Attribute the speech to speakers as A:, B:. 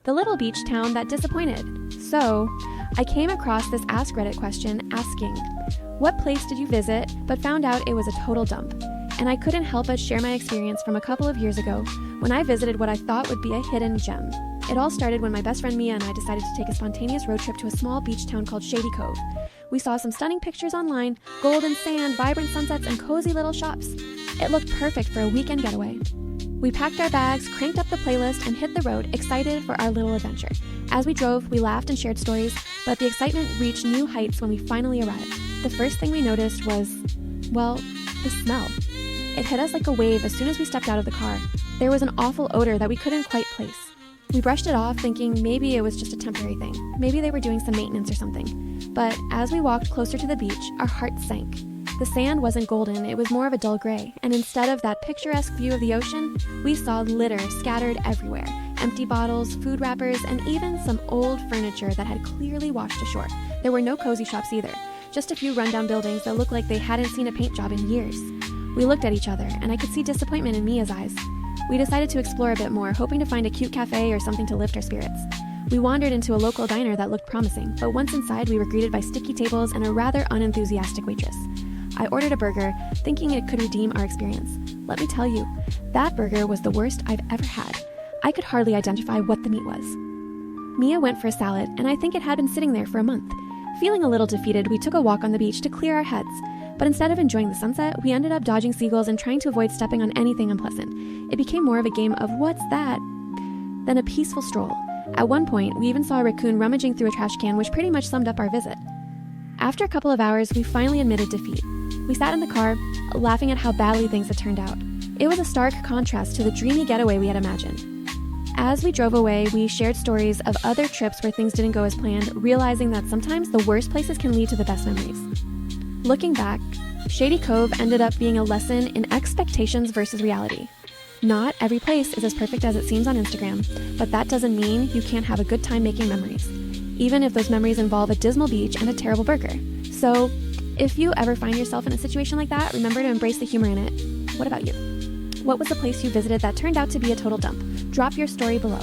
A: the little beach town that disappointed. So, I came across this Ask Reddit question asking, what place did you visit, but found out it was a total dump? And I couldn't help but share my experience from a couple of years ago when I visited what I thought would be a hidden gem. It all started when my best friend Mia and I decided to take a spontaneous road trip to a small beach town called Shady Cove. We saw some stunning pictures online, golden sand, vibrant sunsets, and cozy little shops. It looked perfect for a weekend getaway. We packed our bags, cranked up the playlist, and hit the road, excited for our little adventure. As we drove, we laughed and shared stories, but the excitement reached new heights when we finally arrived. The first thing we noticed was, well, the smell. It hit us like a wave as soon as we stepped out of the car. There was an awful odor that we couldn't quite place. We brushed it off, thinking maybe it was just a temporary thing. Maybe they were doing some maintenance or something. But as we walked closer to the beach, our hearts sank. The sand wasn't golden, it was more of a dull gray, and instead of that picturesque view of the ocean, we saw litter scattered everywhere. Empty bottles, food wrappers, and even some old furniture that had clearly washed ashore. There were no cozy shops either, just a few rundown buildings that looked like they hadn't seen a paint job in years. We looked at each other, and I could see disappointment in Mia's eyes. We decided to explore a bit more, hoping to find a cute cafe or something to lift our spirits. We wandered into a local diner that looked promising, but once inside we were greeted by sticky tables and a rather unenthusiastic waitress. I ordered a burger, thinking it could redeem our experience. Let me tell you, that burger was the worst I've ever had. I could hardly identify what the meat was. Mia went for a salad, and I think it had been sitting there for a month. Feeling a little defeated, we took a walk on the beach to clear our heads. But instead of enjoying the sunset, we ended up dodging seagulls and trying to avoid stepping on anything unpleasant. It became more of a game of what's that than a peaceful stroll. At one point, we even saw a raccoon rummaging through a trash can, which pretty much summed up our visit. After a couple of hours, we finally admitted defeat. We sat in the car, laughing at how badly things had turned out. It was a stark contrast to the dreamy getaway we had imagined. As we drove away, we shared stories of other trips where things didn't go as planned, realizing that sometimes the worst places can lead to the best memories. Looking back, Shady Cove ended up being a lesson in expectations versus reality. Not every place is as perfect as it seems on Instagram, but that doesn't mean you can't have a good time making memories, even if those memories involve a dismal beach and a terrible burger. So, if you ever find yourself in a situation like that, remember to embrace the humor in it. What about you? What was the place you visited that turned out to be a total dump? Drop your story below.